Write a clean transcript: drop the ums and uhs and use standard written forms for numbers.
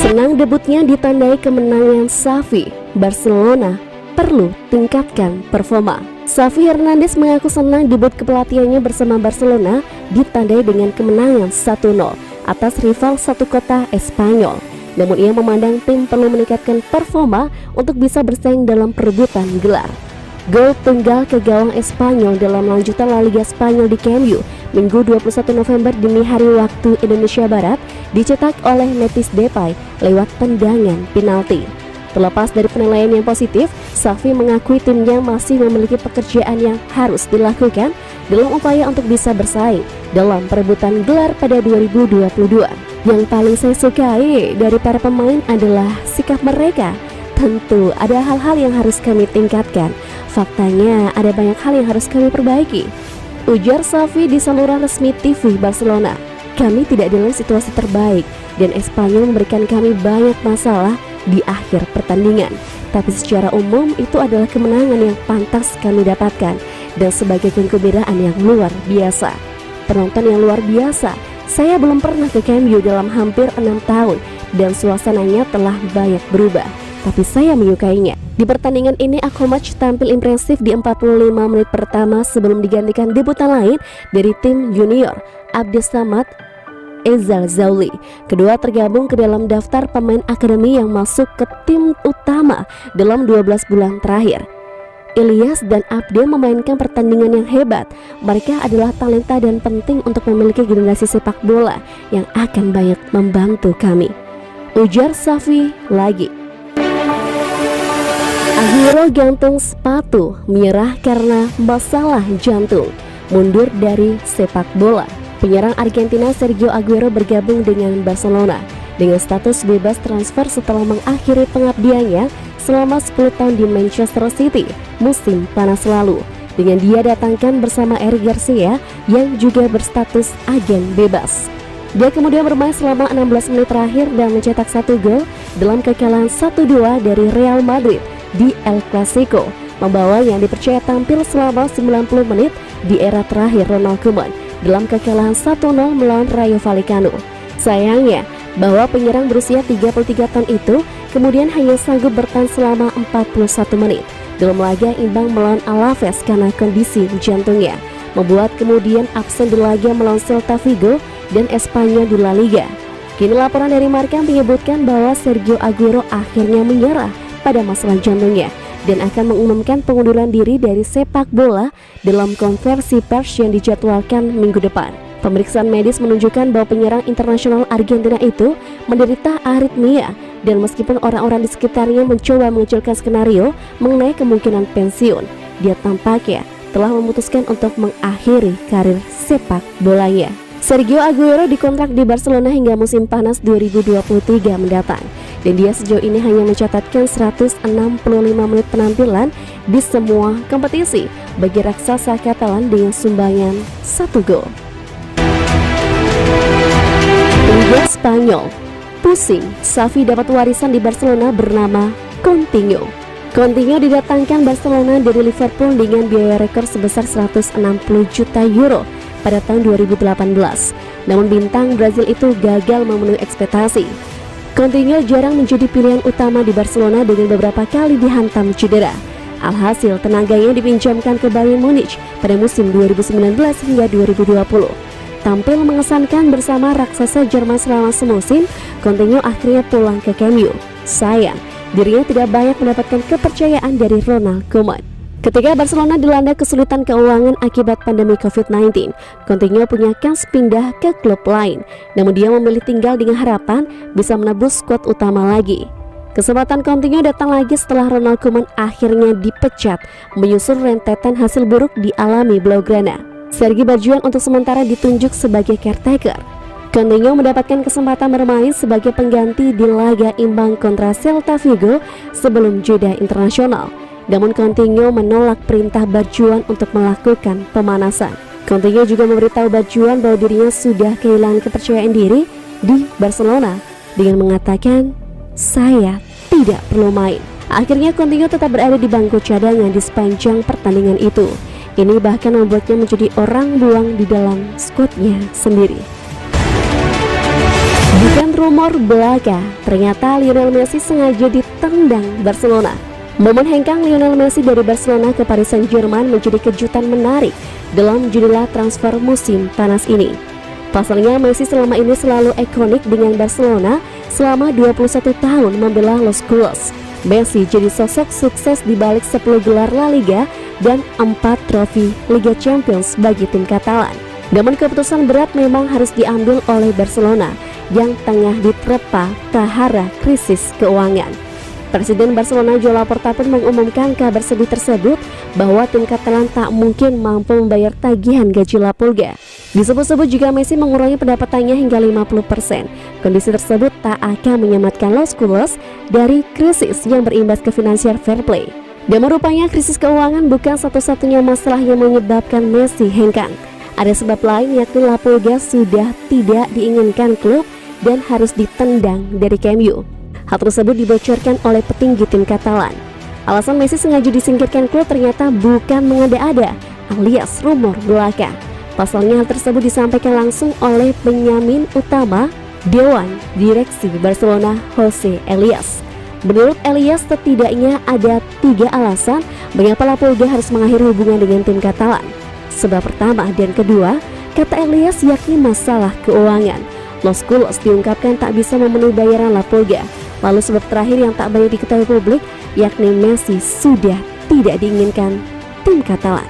Senang debutnya ditandai kemenangan Xavi, Barcelona perlu tingkatkan performa. Xavi Hernandez mengaku senang debut kepelatihannya bersama Barcelona ditandai dengan kemenangan 1-0 atas rival satu kota Espanyol. Namun ia memandang tim perlu meningkatkan performa untuk bisa bersaing dalam perebutan gelar. Gol tunggal ke gawang Espanyol dalam lanjutan La Liga Spanyol di Camp Nou Minggu 21 November dini hari waktu Indonesia Barat dicetak oleh Memphis Depay lewat tendangan penalti. Terlepas dari penilaian yang positif, Xavi mengakui timnya masih memiliki pekerjaan yang harus dilakukan dalam upaya untuk bisa bersaing dalam perebutan gelar pada 2022. Yang paling saya sukai dari para pemain adalah sikap mereka. Tentu ada hal-hal yang harus kami tingkatkan. Faktanya ada banyak hal yang harus kami perbaiki, ujar Xavi di saluran resmi TV Barcelona. Kami tidak dalam situasi terbaik dan Espanyol memberikan kami banyak masalah di akhir pertandingan. Tapi secara umum itu adalah kemenangan yang pantas kami dapatkan dan sebagai kegembiraan yang luar biasa. Penonton yang luar biasa. Saya belum pernah ke Camp Nou dalam hampir 6 tahun dan suasananya telah banyak berubah. Tapi saya menyukainya. Di pertandingan ini Akomac tampil impresif di 45 menit pertama sebelum digantikan debutan lain dari tim junior, Abdessamad Ezzalzouli. Kedua tergabung ke dalam daftar pemain akademi yang masuk ke tim utama dalam 12 bulan terakhir. Ilyas dan Abde memainkan pertandingan yang hebat. Mereka adalah talenta dan penting untuk memiliki generasi sepak bola yang akan banyak membantu kami, ujar Xavi lagi. Aguero gantung sepatu, menyerah karena masalah jantung, mundur dari sepak bola. Penyerang Argentina Sergio Aguero bergabung dengan Barcelona dengan status bebas transfer setelah mengakhiri pengabdiannya selama 10 tahun di Manchester City musim panas lalu. Dengan dia datangkan bersama Eric Garcia yang juga berstatus agen bebas. Dia kemudian bermain selama 16 menit terakhir dan mencetak 1 gol dalam kekalahan 1-2 dari Real Madrid di El Clasico, membawa yang dipercaya tampil selama 90 menit di era terakhir Ronald Koeman dalam kekalahan 1-0 melawan Rayo Vallecano. Sayangnya, bahwa penyerang berusia 33 tahun itu kemudian hanya sanggup bertahan selama 41 menit dalam laga imbang melawan Alaves karena kondisi jantungnya, membuat kemudian absen di laga melawan Celta Vigo dan Espanyol di La Liga. Kini laporan dari Marca menyebutkan bahwa Sergio Aguero akhirnya menyerah pada masalah jantungnya dan akan mengumumkan pengunduran diri dari sepak bola dalam konversi pers yang dijadwalkan minggu depan. Pemeriksaan medis menunjukkan bahwa penyerang internasional Argentina itu menderita aritmia dan meskipun orang-orang di sekitarnya mencoba mengecilkan skenario mengenai kemungkinan pensiun, dia tampaknya telah memutuskan untuk mengakhiri karir sepak bolanya. Sergio Aguero dikontrak di Barcelona hingga musim panas 2023 mendatang. Dan dia sejauh ini hanya mencatatkan 165 menit penampilan di semua kompetisi bagi raksasa Katalan dengan sumbangan 1 gol. Liga Spanyol, pusing, Xavi dapat warisan di Barcelona bernama Coutinho. Coutinho didatangkan Barcelona dari Liverpool dengan biaya rekor sebesar 160 juta euro pada tahun 2018. Namun bintang Brazil itu gagal memenuhi ekspektasi. Coutinho jarang menjadi pilihan utama di Barcelona dengan beberapa kali dihantam cedera. Alhasil tenaganya dipinjamkan ke Bayern Munich pada musim 2019 hingga 2020. Tampil mengesankan bersama raksasa Jerman selama semusim, Coutinho akhirnya pulang ke Camp Nou. Sayang, dirinya tidak banyak mendapatkan kepercayaan dari Ronald Koeman. Ketika Barcelona dilanda kesulitan keuangan akibat pandemi COVID-19, Coutinho punya kans pindah ke klub lain, namun dia memilih tinggal dengan harapan bisa menebus skuad utama lagi. Kesempatan Coutinho datang lagi setelah Ronald Koeman akhirnya dipecat, menyusul rentetan hasil buruk dialami Blaugrana. Sergi Barjuan untuk sementara ditunjuk sebagai caretaker. Coutinho mendapatkan kesempatan bermain sebagai pengganti di laga imbang kontra Celta Vigo sebelum jeda internasional. Namun Coutinho menolak perintah Barjuan untuk melakukan pemanasan. Coutinho juga memberitahu Barjuan bahwa dirinya sudah kehilangan kepercayaan diri di Barcelona dengan mengatakan, "Saya tidak perlu main." Akhirnya Coutinho tetap berada di bangku cadangan di sepanjang pertandingan itu. Ini bahkan membuatnya menjadi orang buang di dalam skuadnya sendiri. Bukan rumor belaka, ternyata Lionel Messi sengaja ditendang Barcelona. Momen hengkang Lionel Messi dari Barcelona ke Paris Saint-Germain menjadi kejutan menarik dalam jendela transfer musim panas ini. Pasalnya Messi selama ini selalu ikonik dengan Barcelona selama 21 tahun membela Los Culés. Messi jadi sosok sukses di balik 10 gelar La Liga dan 4 trofi Liga Champions bagi tim Katalan. Namun keputusan berat memang harus diambil oleh Barcelona yang tengah diterpa prahara krisis keuangan. Presiden Barcelona Joan Laporta pun mengumumkan kabar sedih tersebut bahwa tim Katalan tak mungkin mampu membayar tagihan gaji La Pulga. Disebut-sebut juga Messi mengurangi pendapatannya hingga 50%. Kondisi tersebut tak akan menyelamatkan Los Culés dari krisis yang berimbas ke financial fair play. Dan rupanya krisis keuangan bukan satu-satunya masalah yang menyebabkan Messi hengkang. Ada sebab lain, yakni La Pulga sudah tidak diinginkan klub dan harus ditendang dari Camp Nou. Hal tersebut dibocorkan oleh petinggi tim Katalan. Alasan Messi sengaja disingkirkan klub ternyata bukan mengada-ada alias rumor belaka. Pasalnya hal tersebut disampaikan langsung oleh penyamin utama Dewan Direksi Barcelona, Jose Elias. Menurut Elias, setidaknya ada 3 alasan mengapa La Pulga harus mengakhiri hubungan dengan tim Katalan. Sebab pertama dan kedua, kata Elias, yakni masalah keuangan. Los Culés diungkapkan tak bisa memenuhi bayaran La Pulga. Lalu sebab terakhir yang tak banyak diketahui publik, yakni Messi sudah tidak diinginkan tim Katalan.